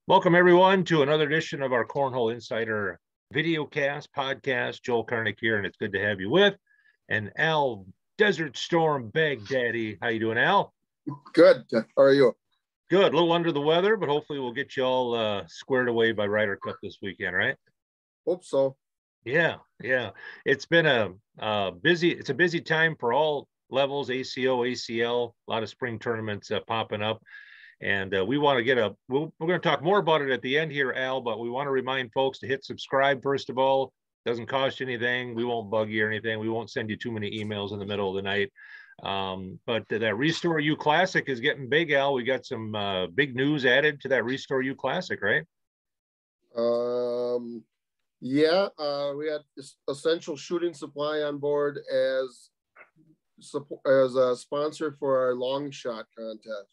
Welcome, everyone, to another edition of our Cornhole Insider Videocast podcast. Joel Karnick here, and it's good to have you with. And Al Desert Storm Baghdadi. How you doing, Al? Good. How are you? Good. A little under the weather, but hopefully we'll get you all squared away by Ryder Cup this weekend, right? Hope so. Yeah. It's been a busy time for all levels, ACO, ACL, a lot of spring tournaments popping up. And we want to we're going to talk more about it at the end here, Al, but we want to remind folks to hit subscribe, first of all. Doesn't cost you anything. We won't bug you or anything. We won't send you too many emails in the middle of the night. But that Restore You Classic is getting big, Al. We got some big news added to that Restore You Classic, right? Yeah, we had Essential Shooting Supply on board as a sponsor for our long shot contest.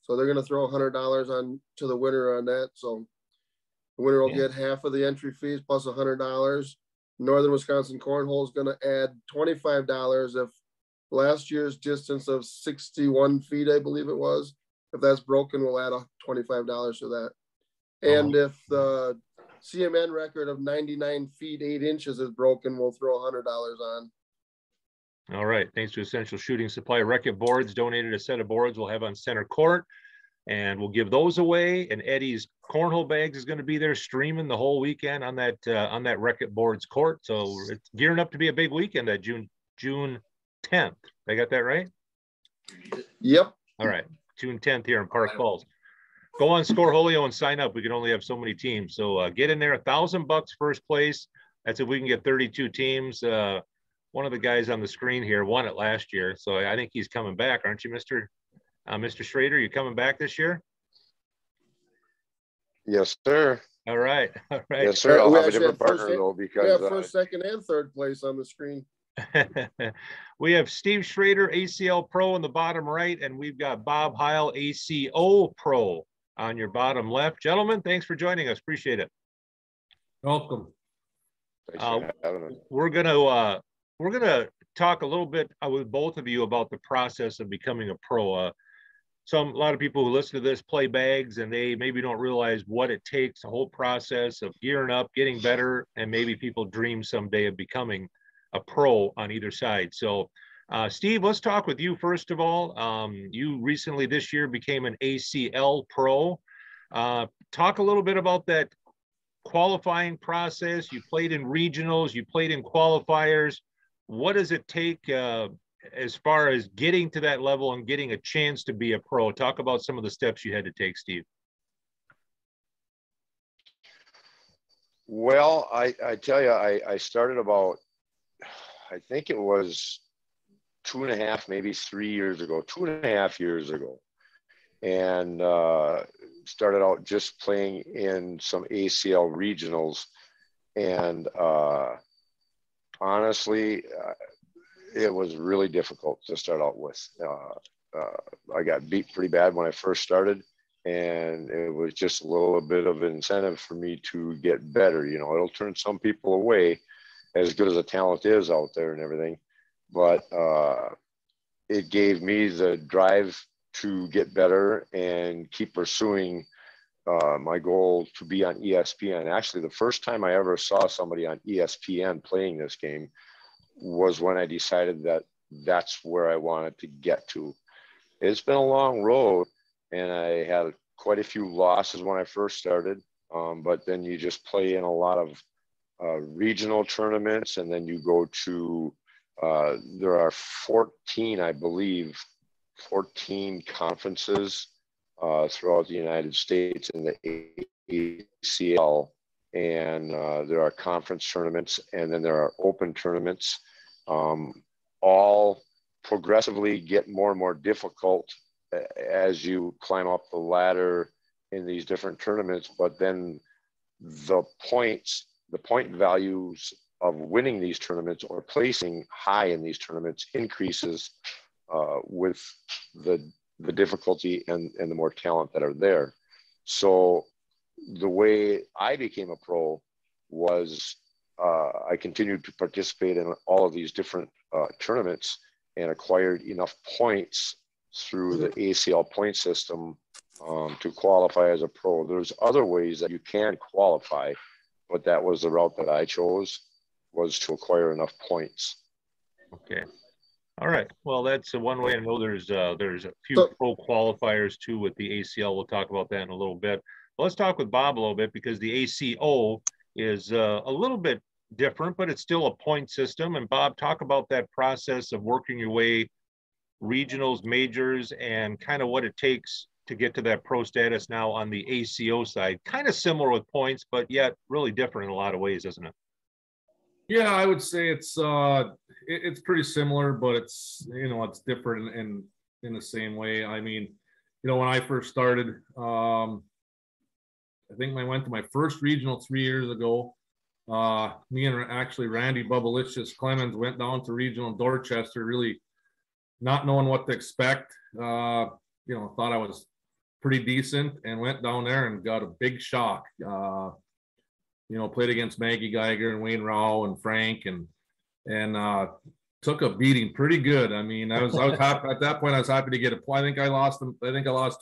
So they're going to throw $100 on to the winner on that. So the winner will get half of the entry fees plus $100. Northern Wisconsin Cornhole is going to add $25 if last year's distance of 61 feet, I believe it was. If that's broken, we'll add $25 to that. And if the CMN record of 99 feet 8 inches is broken, we'll throw $100 on. All right. Thanks to Essential Shooting Supply. Reckitt Boards donated a set of boards we'll have on center court, and we'll give those away. And Eddie's Cornhole Bags is going to be there streaming the whole weekend on that Reckitt Boards court. So it's gearing up to be a big weekend that June 10th. I got that right? Yep. All right. June 10th here in Park Falls. Go on Scoreholio and sign up. We can only have so many teams. So get in there. $1,000 first place. That's if we can get 32 teams. One of the guys on the screen here won it last year, so I think he's coming back, aren't you, Mr. Schroeder? You coming back this year? Yes, sir. All right. Yes, sir. I'll have a different partner though, because we have first, second, and third place on the screen. We have Steve Schroeder, ACL Pro in the bottom right, and we've got Bob Heil, ACO Pro on your bottom left. Gentlemen, thanks for joining us. Appreciate it. Welcome. Thanks for having us. We're going to talk a little bit with both of you about the process of becoming a pro. A lot of people who listen to this play bags, and they maybe don't realize what it takes, the whole process of gearing up, getting better, and maybe people dream someday of becoming a pro on either side. So, Steve, let's talk with you first of all. You recently this year became an ACL pro. Talk a little bit about that qualifying process. You played in regionals, you played in qualifiers. What does it take as far as getting to that level and getting a chance to be a pro? Talk about some of the steps you had to take, Steve. Well, I tell you, I started about, I think it was 2.5, maybe 3 years ago, 2.5 years ago. And started out just playing in some ACL regionals. And honestly, it was really difficult to start out with. I got beat pretty bad when I first started, and it was just a little bit of an incentive for me to get better. You know, it'll turn some people away, as good as the talent is out there and everything, but it gave me the drive to get better and keep pursuing my goal to be on ESPN. Actually, the first time I ever saw somebody on ESPN playing this game was when I decided that that's where I wanted to get to. It's been a long road, and I had quite a few losses when I first started, but then you just play in a lot of regional tournaments, and then you go to, there are 14, I believe, 14 conferences throughout the United States in the ACL, and there are conference tournaments, and then there are open tournaments. All progressively get more and more difficult as you climb up the ladder in these different tournaments, but then the point values of winning these tournaments or placing high in these tournaments increases with the difficulty and the more talent that are there. So the way I became a pro was I continued to participate in all of these different tournaments and acquired enough points through the ACL point system to qualify as a pro. There's other ways that you can qualify, but that was the route that I chose, was to acquire enough points. Okay. All right. Well, that's one way. I know there's a few pro qualifiers too with the ACL. We'll talk about that in a little bit. But let's talk with Bob a little bit, because the ACO is a little bit different, but it's still a point system. And Bob, talk about that process of working your way, regionals, majors, and kind of what it takes to get to that pro status now on the ACO side. Kind of similar with points, but yet really different in a lot of ways, isn't it? Yeah, I would say it's pretty similar, but it's, you know, it's different in the same way. I mean, you know, when I first started, I think I went to my first regional 3 years ago. Me and actually Randy Bubblicious Clemens went down to regional in Dorchester, really not knowing what to expect. You know, thought I was pretty decent, and went down there and got a big shock. You know, played against Maggie Geiger and Wayne Rao and Frank, and took a beating pretty good. I mean, I was happy at that point. I was happy to get a point. I think I lost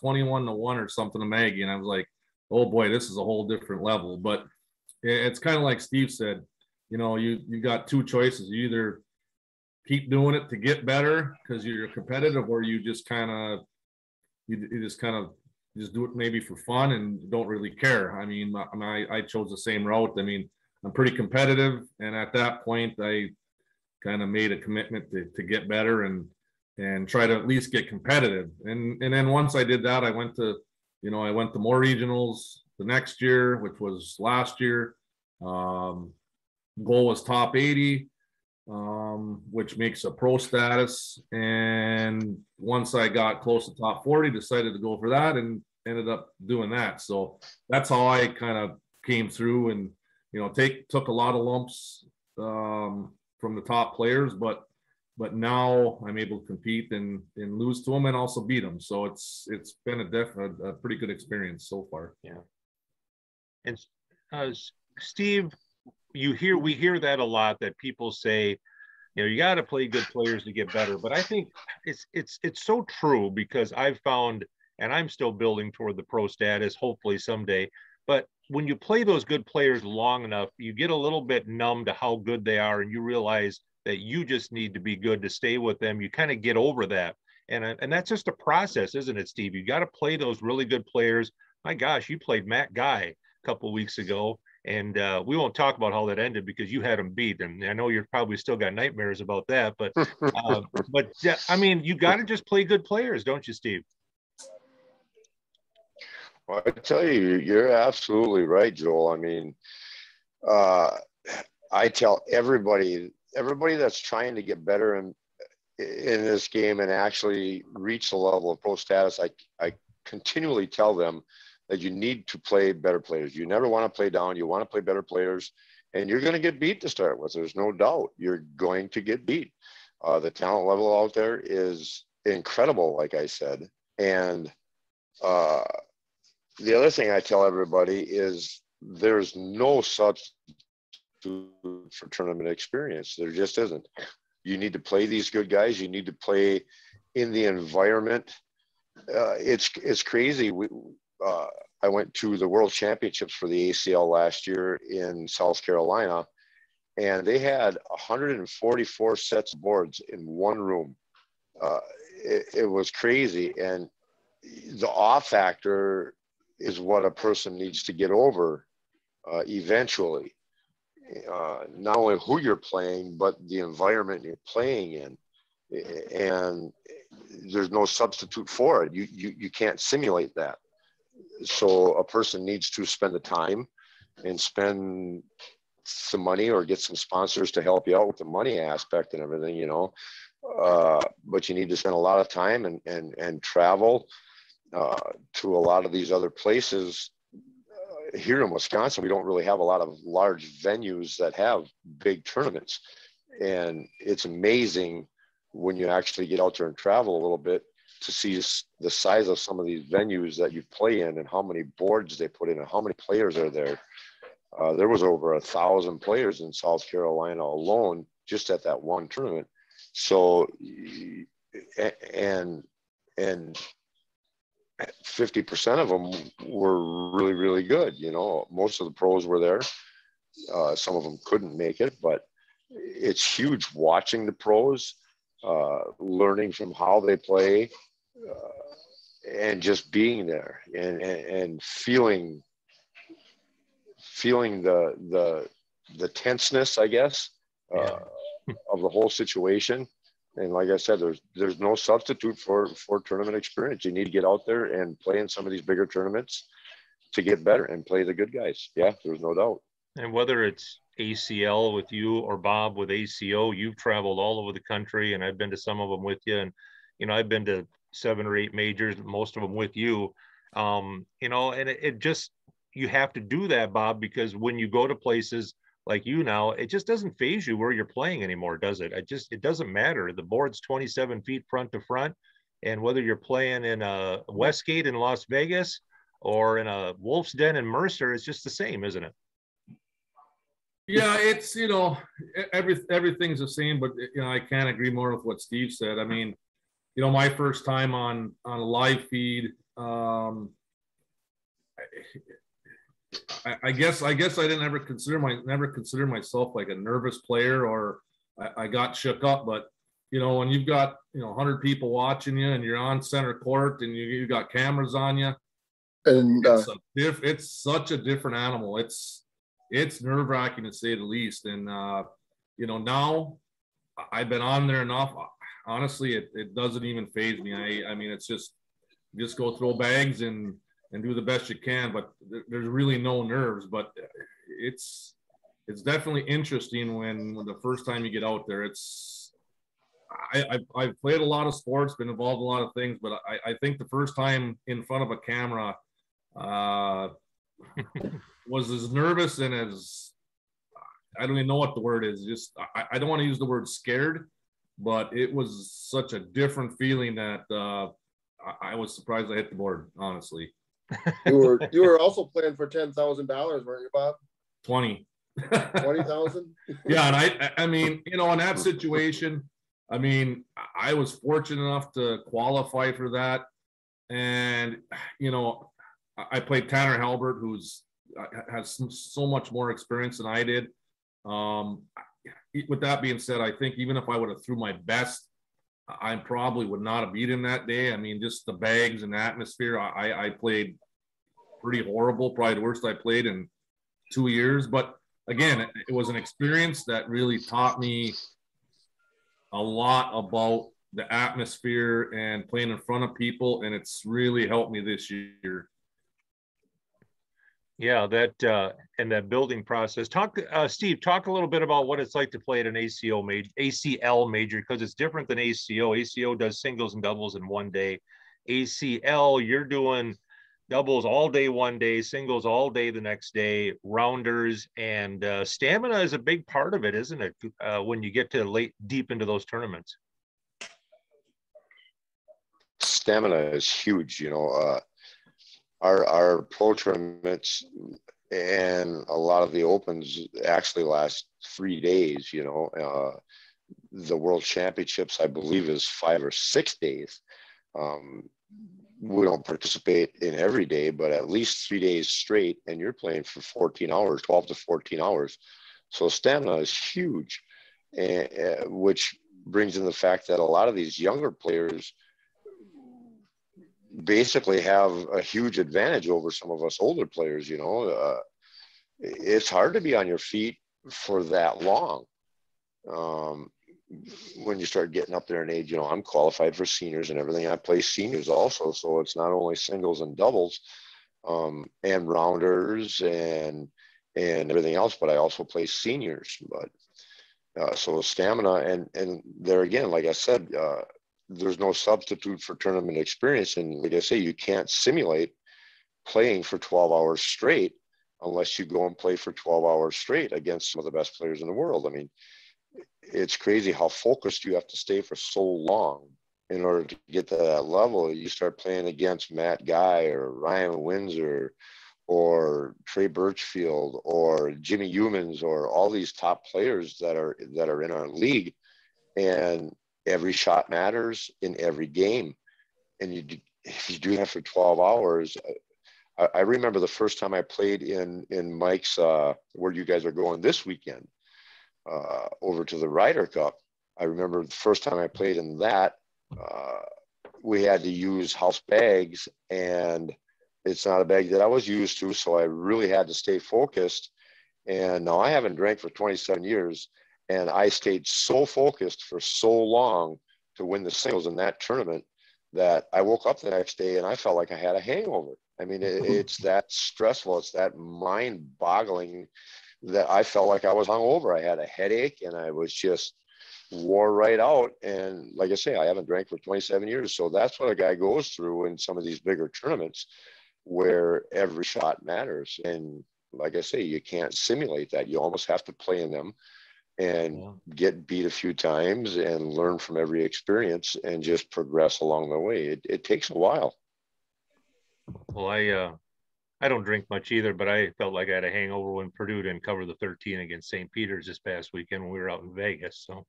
21-1 or something to Maggie, and I was like, oh boy, this is a whole different level. But it's kind of like Steve said, you know, you got two choices. You either keep doing it to get better because you're competitive, or you just kind of just do it maybe for fun and don't really care. I mean, I chose the same route. I mean, I'm pretty competitive, and at that point, I kind of made a commitment to get better and try to at least get competitive. And then once I did that, I went to more regionals the next year, which was last year. Goal was top 80, which makes a pro status. And once I got close to top 40, decided to go for that and ended up doing that. So that's how I kind of came through, and, you know, took a lot of lumps from the top players, but now I'm able to compete and lose to them and also beat them. So it's been a pretty good experience so far. Yeah. And Steve, we hear that a lot, that people say, you know, you got to play good players to get better. But I think it's so true, because I've found, and I'm still building toward the pro status, hopefully someday. But when you play those good players long enough, you get a little bit numb to how good they are, and you realize that you just need to be good to stay with them. You kind of get over that. And that's just a process, isn't it, Steve? You got to play those really good players. My gosh, you played Matt Guy a couple of weeks ago, and we won't talk about how that ended because you had him beat. And I know you're probably still got nightmares about that, but I mean, you got to just play good players, don't you, Steve? Well, I tell you, you're absolutely right, Joel. I mean, I tell everybody that's trying to get better in this game and actually reach the level of pro status, I continually tell them that you need to play better players. You never want to play down. You want to play better players, and you're going to get beat to start with. There's no doubt you're going to get beat. The talent level out there is incredible, like I said. And the other thing I tell everybody is there's no substitute for tournament experience. There just isn't. You need to play these good guys. You need to play in the environment. It's crazy. I went to the World Championships for the ACL last year in South Carolina, and they had 144 sets of boards in one room. It was crazy. And the awe factor is what a person needs to get over eventually. Not only who you're playing, but the environment you're playing in. And there's no substitute for it. You can't simulate that. So a person needs to spend the time and spend some money or get some sponsors to help you out with the money aspect and everything, you know. But you need to spend a lot of time and travel to a lot of these other places. Here in Wisconsin, we don't really have a lot of large venues that have big tournaments. And it's amazing when you actually get out there and travel a little bit to see the size of some of these venues that you play in and how many boards they put in and how many players are there. There was over 1,000 players in South Carolina alone, just at that one tournament. So, and 50% of them were really, really good. You know, most of the pros were there. Some of them couldn't make it, but it's huge watching the pros, learning from how they play, and just being there and feeling the tenseness, I guess, of the whole situation. And like I said, there's no substitute for tournament experience. You need to get out there and play in some of these bigger tournaments to get better and play the good guys. Yeah, there's no doubt. And whether it's ACL with you or Bob with ACO, you've traveled all over the country, and I've been to some of them with you. And, you know, I've been to 7 or 8 majors, most of them with you. You know, and it just, you have to do that, Bob, because when you go to places like you now, it just doesn't phase you where you're playing anymore, does it? It doesn't matter. The board's 27 feet front to front. And whether you're playing in a Westgate in Las Vegas or in a Wolf's Den in Mercer, it's just the same, isn't it? Yeah, it's, you know, everything's the same, but, you know, I can't agree more with what Steve said. I mean, you know, my first time on a live feed, I guess I didn't never consider myself like a nervous player, or I got shook up. But, you know, when you've got, you know, 100 people watching you and you're on center court and you got cameras on you, And it's such a different animal. It's nerve-wracking to say the least. And you know, now I've been on there enough. Honestly, it doesn't even faze me. I mean, it's just go throw bags and do the best you can, but there's really no nerves. But it's definitely interesting when the first time you get out there. I've played a lot of sports, been involved in a lot of things, but I think the first time in front of a camera was as nervous and as, I don't even know what the word is. Just I don't want to use the word scared, but it was such a different feeling that I was surprised I hit the board, honestly. you were also playing for $10,000, weren't you, Bob? 20. 20,000. Yeah, and I mean, you know, in that situation, I mean, I was fortunate enough to qualify for that, and you know, I played Tanner Halbert, who's has so much more experience than I did. With that being said, I think even if I would have threw my best, I probably would not have beat him that day. I mean, just the bags and the atmosphere, I played pretty horrible, probably the worst I played in 2 years. But again, it was an experience that really taught me a lot about the atmosphere and playing in front of people, and it's really helped me this year. Yeah, that and that building process. Steve, talk a little bit about what it's like to play at an ACL major, because it's different than ACO. ACO does singles and doubles in one day. ACL, you're doing doubles all day one day, singles all day the next day, rounders, and stamina is a big part of it, isn't it? When you get to deep into those tournaments. Stamina is huge, you know. Our pro tournaments and a lot of the opens actually last 3 days, you know. The world championships, I believe, is 5 or 6 days. We don't participate in every day, but at least 3 days straight, and you're playing for 14 hours, 12 to 14 hours. So stamina is huge, which brings in the fact that a lot of these younger players basically have a huge advantage over some of us older players. You know, it's hard to be on your feet for that long. When you start getting up there in age, you know, I'm qualified for seniors and everything. I play seniors also, so it's not only singles and doubles, and rounders and everything else, but I also play seniors. But so stamina and there again, like I said, there's no substitute for tournament experience. And like I say, you can't simulate playing for 12 hours straight unless you go and play for 12 hours straight against some of the best players in the world. I mean, it's crazy how focused you have to stay for so long in order to get to that level. You start playing against Matt Guy or Ryan Windsor or Trey Birchfield or Jimmy Humans or all these top players that are in our league, and every shot matters in every game. And if you do that for 12 hours, I remember the first time I played in Mike's, where you guys are going this weekend, over to the Ryder Cup. I remember the first time I played in that, we had to use house bags, and it's not a bag that I was used to. So I really had to stay focused. And now I haven't drank for 27 years, and I stayed so focused for so long to win the singles in that tournament that I woke up the next day and I felt like I had a hangover. I mean, it's that stressful. It's that mind boggling that I felt like I was hungover. I had a headache and I was just wore right out. And like I say, I haven't drank for 27 years. So that's what a guy goes through in some of these bigger tournaments where every shot matters. And like I say, you can't simulate that. You almost have to play in them and get beat a few times and learn from every experience and just progress along the way. It takes a while. Well, I don't drink much either, but I felt like I had a hangover when Purdue didn't cover the 13 against St. Peter's this past weekend when we were out in Vegas. So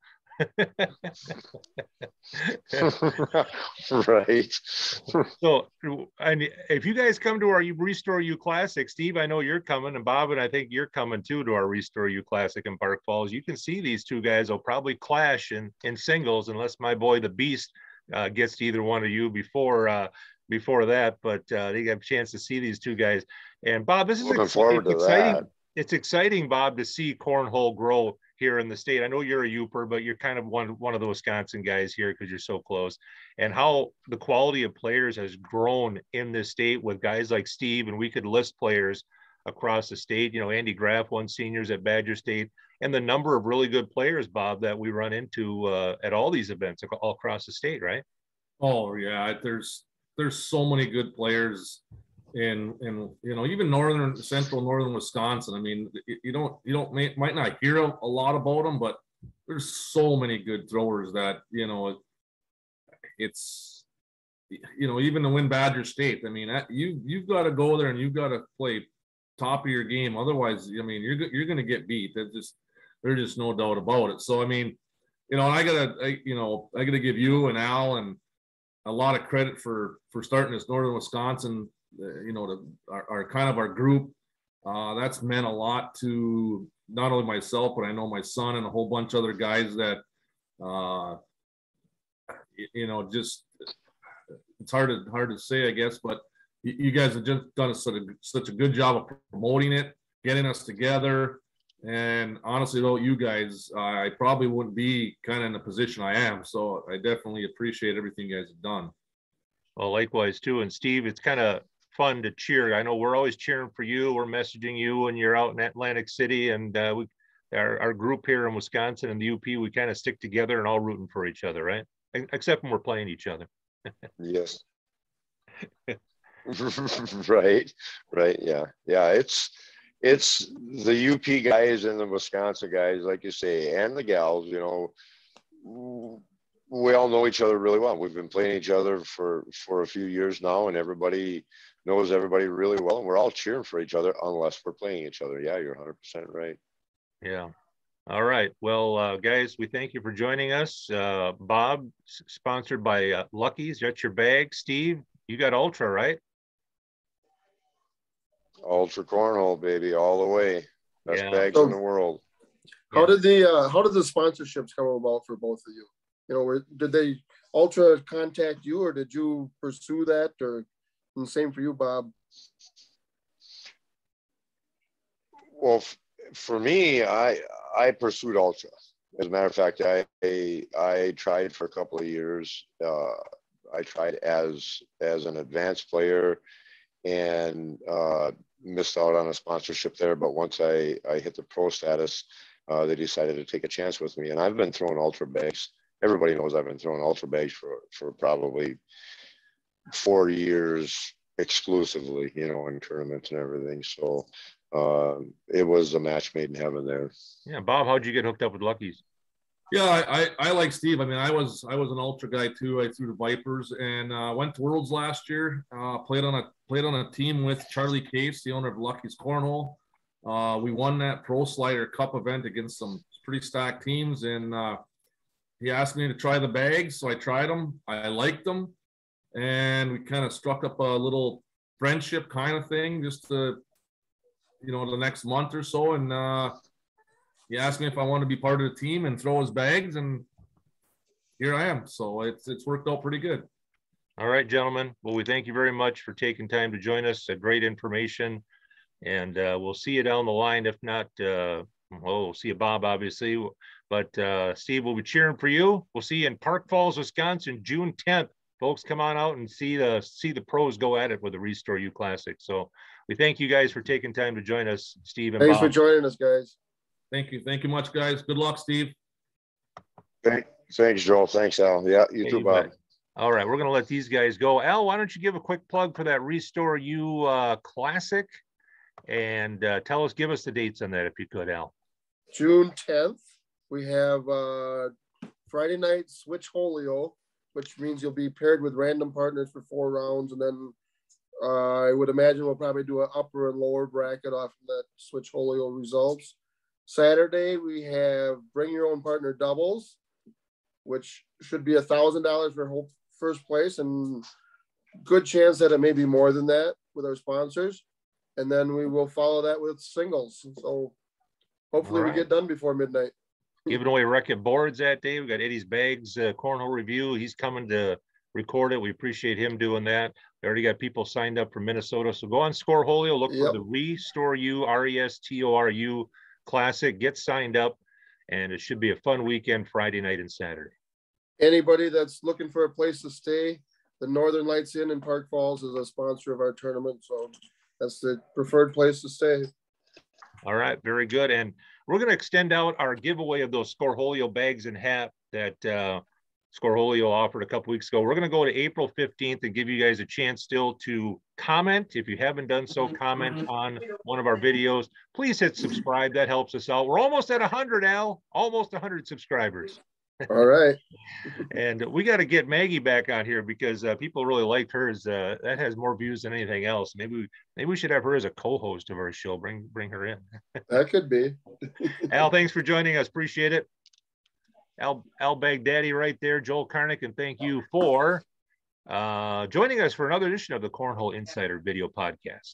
right. So, and if you guys come to our Restore You Classic, Steve, I know you're coming, and Bob, and I think you're coming too to our Restore You Classic in Park Falls. You can see these two guys will probably clash in singles, unless my boy the Beast gets to either one of you before that. But they have a chance to see these two guys. And Bob, this is exciting. That. It's exciting, Bob, to see cornhole grow here in the state. I know you're a Youper, but you're kind of one of the Wisconsin guys here because you're so close. And how the quality of players has grown in this state with guys like Steve, and we could list players across the state. You know, Andy Graff won seniors at Badger State, and the number of really good players, Bob, that we run into at all these events all across the state, right? Oh yeah, there's so many good players in you know, even central northern Wisconsin. I mean, might not hear a lot about them, but there's so many good throwers that, you know, it's, you know, even to win Badger State, I mean, you've got to go there and you've got to play top of your game. Otherwise, I mean, you're going to get beat. There's just no doubt about it. So I mean, you know, I gotta give you and Al and a lot of credit for starting this Northern Wisconsin, you know, our kind of our group. That's meant a lot to not only myself, but I know my son and a whole bunch of other guys that, you know, just, it's hard to say, I guess, but you guys have just done such a good job of promoting it, getting us together. And honestly, though, you guys, I probably wouldn't be kind of in the position I am. So I definitely appreciate everything you guys have done. Well, likewise, too. And Steve, it's kind of fun to cheer. I know we're always cheering for you. We're messaging you when you're out in Atlantic City. And our group here in Wisconsin and the UP, we kind of stick together and all rooting for each other, right? Except when we're playing each other. Yes. Right. Yeah. It's the UP guys and the Wisconsin guys, like you say, and the gals, you know, we all know each other really well. We've been playing each other for a few years now, and everybody knows everybody really well. And we're all cheering for each other unless we're playing each other. Yeah, you're 100% right. Yeah. All right. Well, guys, we thank you for joining us. Bob, sponsored by Lucky's. That's your bag. Steve, you got Ultra, right? Ultra Cornhole, baby, all the way. Best bags in the world. How did the sponsorships come about for both of you? You know, did they Ultra contact you, or did you pursue that, or and same for you, Bob? Well, for me, I pursued Ultra. As a matter of fact, I tried for a couple of years. I tried as an advanced player and missed out on a sponsorship there. But once I hit the pro status, they decided to take a chance with me. And I've been throwing Ultra bags. Everybody knows I've been throwing Ultra bags for probably 4 years exclusively, you know, in tournaments and everything. So it was a match made in heaven there. Yeah, Bob, how'd you get hooked up with Lucky's? Yeah, I like Steve. I mean, I was an Ultra guy too. I threw the Vipers and went to Worlds last year. Played on a team with Charlie Case, the owner of Lucky's Cornhole. We won that Pro Slider Cup event against some pretty stacked teams, and he asked me to try the bags, so I tried them. I liked them. and we kind of struck up a little friendship kind of thing, just to, the next month or so. And he asked me if I wanted to be part of the team and throw his bags, and here I am. So it's worked out pretty good. All right, gentlemen. Well, we thank you very much for taking time to join us. Great information, and we'll see you down the line. If not, we'll see you, Bob, obviously. But Steve, we'll be cheering for you. We'll see you in Park Falls, Wisconsin, June 10th. Folks, come on out and see the pros go at it with the Restore You Classic. So we thank you guys for taking time to join us, Steve and Thanks Bob. for joining us, guys. Thank you much, guys. Good luck, Steve. Thanks, Joel. Thanks, Al. Yeah, you too, Bob. All right, we're going to let these guys go. Al, why don't you give a quick plug for that Restore You Classic, and give us the dates on that if you could, Al. June 10th, we have Friday night Switch Holio, which means you'll be paired with random partners for 4 rounds, and then I would imagine we'll probably do an upper and lower bracket off of that Switch Holio results. Saturday, we have Bring Your Own Partner doubles, which should be $1,000 for first place, and good chance that it may be more than that with our sponsors. And then we will follow that with singles. So hopefully we get done before midnight. Giving away record boards that day. We got Eddie's Bags Cornhole Review. He's coming to record it. We appreciate him doing that. We already got people signed up from Minnesota. So go on Scoreholio, look for the Restore You, RESTORU Classic. Get signed up, and it should be a fun weekend, Friday night and Saturday. Anybody that's looking for a place to stay, the Northern Lights Inn in Park Falls is a sponsor of our tournament. So that's the preferred place to stay. All right, very good. And we're going to extend out our giveaway of those Scoreholio bags and hat that Scoreholio offered a couple weeks ago. We're going to go to April 15th and give you guys a chance still to comment. If you haven't done so, comment on one of our videos. Please hit subscribe. That helps us out. We're almost at 100, Al. Almost 100 subscribers. All right. And we got to get Maggie back on here because people really liked hers. That has more views than anything else. Maybe we should have her as a co-host of our show. Bring her in. That could be. Al, thanks for joining us. Appreciate it. Al Baghdadi right there, Joel Karnick, and thank you for joining us for another edition of the Cornhole Insider Video Podcast.